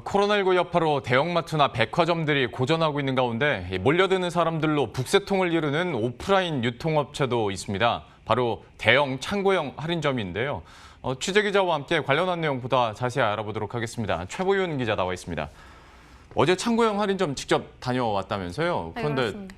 코로나19 여파로 대형마트나 백화점들이 고전하고 있는 가운데 몰려드는 사람들로 북새통을 이루는 오프라인 유통업체도 있습니다. 바로 대형 창고형 할인점인데요. 취재기자와 함께 관련한 내용 보다 자세히 알아보도록 하겠습니다. 최보윤 기자 나와 있습니다. 어제 창고형 할인점 직접 다녀왔다면서요? 그런데 네,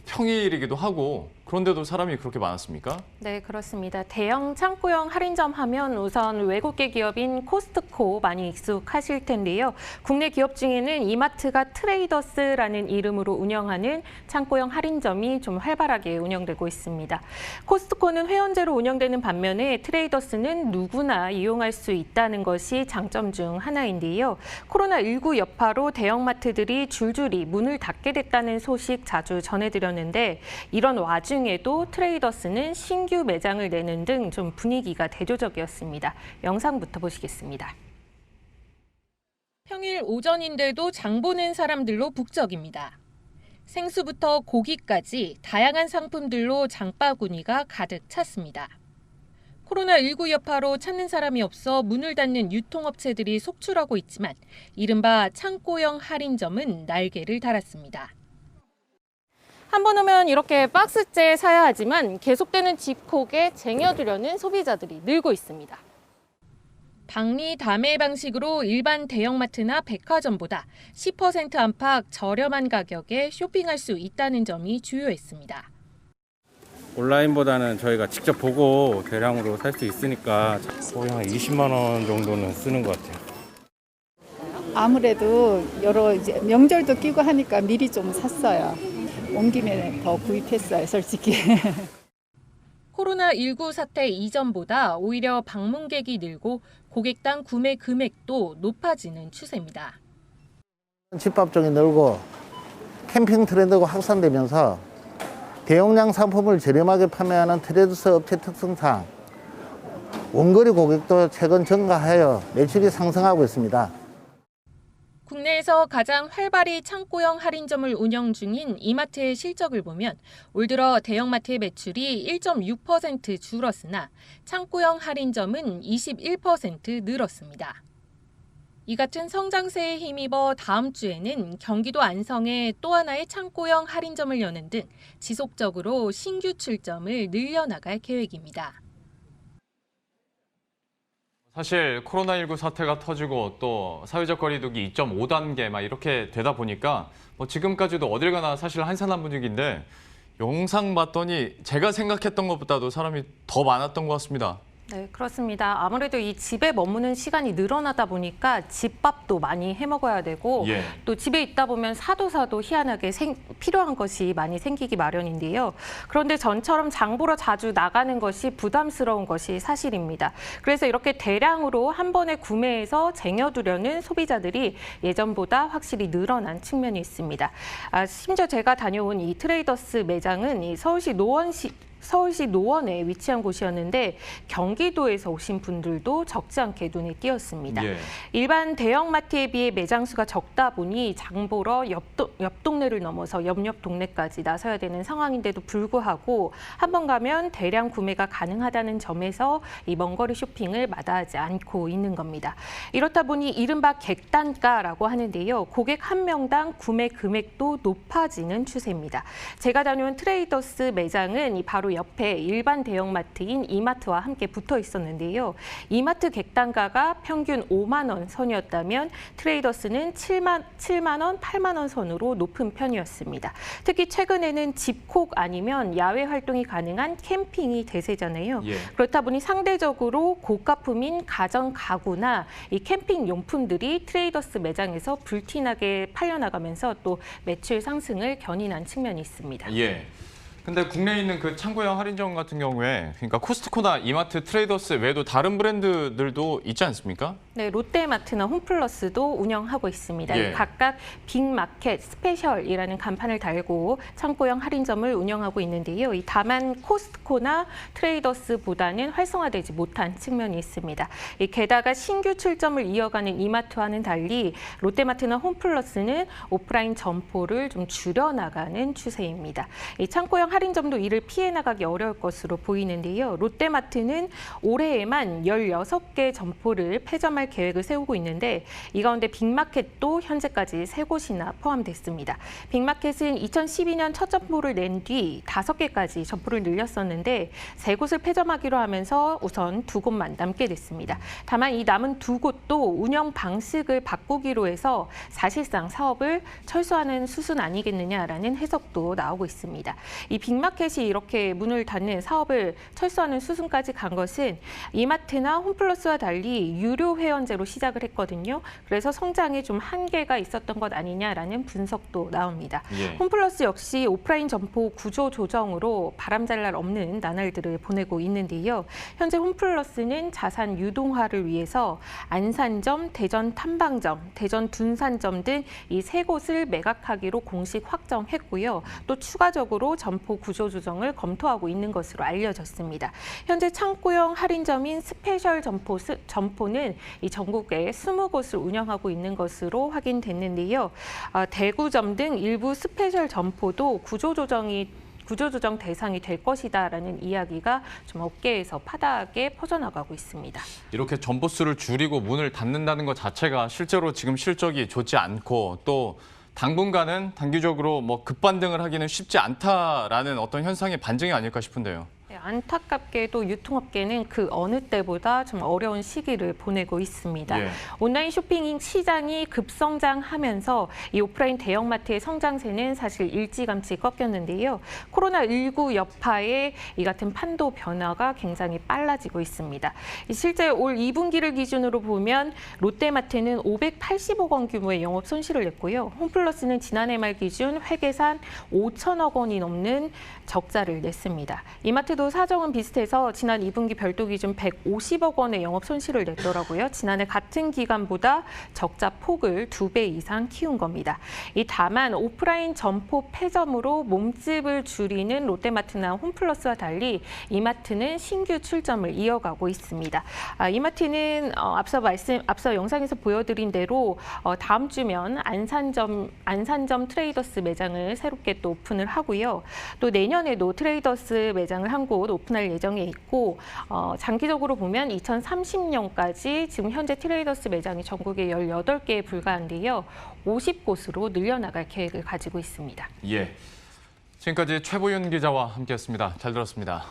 평일이기도 하고 그런데도 사람이 그렇게 많았습니까? 네, 그렇습니다. 대형 창고형 할인점 하면 우선 외국계 기업인 코스트코 많이 익숙하실 텐데요. 국내 기업 중에는 이마트가 트레이더스라는 이름으로 운영하는 창고형 할인점이 좀 활발하게 운영되고 있습니다. 코스트코는 회원제로 운영되는 반면에 트레이더스는 누구나 이용할 수 있다는 것이 장점 중 하나인데요. 코로나19 여파로 대형마트들이 줄줄이 문을 닫게 됐다는 소식 자주 전해드렸는데 이런 와중에도 트레이더스는 신규 매장을 내는 등 좀 분위기가 대조적이었습니다. 영상부터 보시겠습니다. 평일 오전인데도 장 보는 사람들로 북적입니다. 생수부터 고기까지 다양한 상품들로 장바구니가 가득 찼습니다. 코로나19 여파로 찾는 사람이 없어 문을 닫는 유통업체들이 속출하고 있지만 이른바 창고형 할인점은 날개를 달았습니다. 한 번 오면 이렇게 박스째 사야 하지만 계속되는 집콕에 쟁여두려는 소비자들이 늘고 있습니다. 박리 다매 방식으로 일반 대형마트나 백화점보다 10% 안팎 저렴한 가격에 쇼핑할 수 있다는 점이 주요했습니다. 온라인보다는 저희가 직접 보고 대량으로 살 수 있으니까 거의 한 20만 원 정도는 쓰는 것 같아요. 아무래도 여러 이제 명절도 끼고 하니까 미리 좀 샀어요. 온 김에 더 구입했어요, 솔직히. 코로나19 사태 이전보다 오히려 방문객이 늘고 고객당 구매 금액도 높아지는 추세입니다. 집밥 쪽이 늘고 캠핑 트렌드가 확산되면서 대용량 상품을 저렴하게 판매하는 트레이더스 업체 특성상 원거리 고객도 최근 증가하여 매출이 상승하고 있습니다. 국내에서 가장 활발히 창고형 할인점을 운영 중인 이마트의 실적을 보면 올 들어 대형마트의 매출이 1.6% 줄었으나 창고형 할인점은 21% 늘었습니다. 이 같은 성장세에 힘입어 다음 주에는 경기도 안성에 또 하나의 창고형 할인점을 여는 등 지속적으로 신규 출점을 늘려나갈 계획입니다. 사실 코로나19 사태가 터지고 또 사회적 거리두기 2.5단계 막 이렇게 되다 보니까 지금까지도 어딜 가나 사실 한산한 분위기인데 영상 봤더니 제가 생각했던 것보다도 사람이 더 많았던 것 같습니다. 네, 그렇습니다. 아무래도 이 집에 머무는 시간이 늘어나다 보니까 집밥도 많이 해 먹어야 되고 또 집에 있다 보면 사도 희한하게 필요한 것이 많이 생기기 마련인데요. 그런데 전처럼 장 보러 자주 나가는 것이 부담스러운 것이 사실입니다. 그래서 이렇게 대량으로 한 번에 구매해서 쟁여두려는 소비자들이 예전보다 확실히 늘어난 측면이 있습니다. 심지어 제가 다녀온 이 트레이더스 매장은 이 서울시 노원에 위치한 곳이었는데 경기도에서 오신 분들도 적지 않게 눈에 띄었습니다. 일반 대형마트에 비해 매장 수가 적다 보니 장 보러 옆 동네를 넘어서 옆 동네까지 나서야 되는 상황인데도 불구하고 한 번 가면 대량 구매가 가능하다는 점에서 이 먼거리 쇼핑을 마다하지 않고 있는 겁니다. 이렇다 보니 이른바 객단가라고 하는데요. 고객 한 명당 구매 금액도 높아지는 추세입니다. 제가 다녀온 트레이더스 매장은 바로 옆에 일반 대형마트인 이마트와 함께 붙어 있었는데요. 이마트 객단가가 평균 5만 원 선이었다면 트레이더스는 7만 원, 8만 원 선으로 높은 편이었습니다. 특히 최근에는 집콕 아니면 야외 활동이 가능한 캠핑이 대세잖아요. 그렇다 보니 상대적으로 고가품인 가전 가구나 이 캠핑 용품들이 트레이더스 매장에서 불티나게 팔려나가면서 또 매출 상승을 견인한 측면이 있습니다. 근데 국내에 있는 그 창고형 할인점 같은 경우에 그러니까 코스트코나 이마트, 트레이더스 외에도 다른 브랜드들도 있지 않습니까? 네, 롯데마트나 홈플러스도 운영하고 있습니다. 각각 빅마켓, 스페셜이라는 간판을 달고 창고형 할인점을 운영하고 있는데요. 다만 코스트코나 트레이더스보다는 활성화되지 못한 측면이 있습니다. 게다가 신규 출점을 이어가는 이마트와는 달리 롯데마트나 홈플러스는 오프라인 점포를 좀 줄여나가는 추세입니다. 이 창고형 할인점도 이를 피해 나가기 어려울 것으로 보이는데요. 롯데마트는 올해에만 16개 점포를 폐점할 확장할 계획을 세우고 있는데 이 가운데 빅마켓도 현재까지 3곳이나 포함됐습니다. 빅마켓은 2012년 첫 점포를 낸 뒤 5개까지 점포를 늘렸었는데 3곳을 폐점하기로 하면서 우선 2곳만 남게 됐습니다. 다만 이 남은 2곳도 운영 방식을 바꾸기로 해서 사실상 사업을 철수하는 수순 아니겠느냐라는 해석도 나오고 있습니다. 이 빅마켓이 이렇게 문을 닫는 사업을 철수하는 수순까지 간 것은 이마트나 홈플러스와 달리 유료 회원제로 시작을 했거든요. 그래서 성장에 좀 한계가 있었던 것 아니냐라는 분석도 나옵니다. 예. 홈플러스 역시 오프라인 점포 구조 조정으로 바람잘 날 없는 나날들을 보내고 있는데요. 현재 홈플러스는 자산 유동화를 위해서 안산점, 대전 탐방점, 대전 둔산점 등 이 3곳을 매각하기로 공식 확정했고요. 또 추가적으로 점포 구조 조정을 검토하고 있는 것으로 알려졌습니다. 현재 창고형 할인점인 스페셜 점포는 이 전국에 20곳을 운영하고 있는 것으로 확인됐는데요. 대구점 등 일부 스페셜 점포도 구조조정 대상이 될 것이다라는 이야기가 좀 업계에서 파다하게 퍼져나가고 있습니다. 이렇게 점포 수를 줄이고 문을 닫는다는 것 자체가 실제로 지금 실적이 좋지 않고 또 당분간은 단기적으로 급반등을 하기는 쉽지 않다라는 어떤 현상의 반증이 아닐까 싶은데요. 안타깝게도 유통업계는 그 어느 때보다 좀 어려운 시기를 보내고 있습니다. 예. 온라인 쇼핑 시장이 급성장하면서 이 오프라인 대형마트의 성장세는 사실 일찌감치 꺾였는데요. 코로나19 여파에 이 같은 판도 변화가 굉장히 빨라지고 있습니다. 실제 올 2분기를 기준으로 보면 롯데마트는 580억 원 규모의 영업 손실을 냈고요. 홈플러스는 지난해 말 기준 회계산 5천억 원이 넘는 적자를 냈습니다. 이마트도 사정은 비슷해서 지난 2분기 별도 기준 150억 원의 영업 손실을 냈더라고요. 지난해 같은 기간보다 적자 폭을 2배 이상 키운 겁니다. 다만 오프라인 점포 폐점으로 몸집을 줄이는 롯데마트나 홈플러스와 달리 이마트는 신규 출점을 이어가고 있습니다. 이마트는 앞서 영상에서 보여드린 대로 다음 주면 안산점 트레이더스 매장을 새롭게 또 오픈을 하고요. 또 내년에도 트레이더스 매장을 한 곳 오픈할 예정에 있고 장기적으로 보면 2030년까지 지금 현재 트레이더스 매장이 전국에 18개에 불과한데요. 50곳으로 늘려나갈 계획을 가지고 있습니다. 예. 지금까지 최보윤 기자와 함께했습니다. 잘 들었습니다.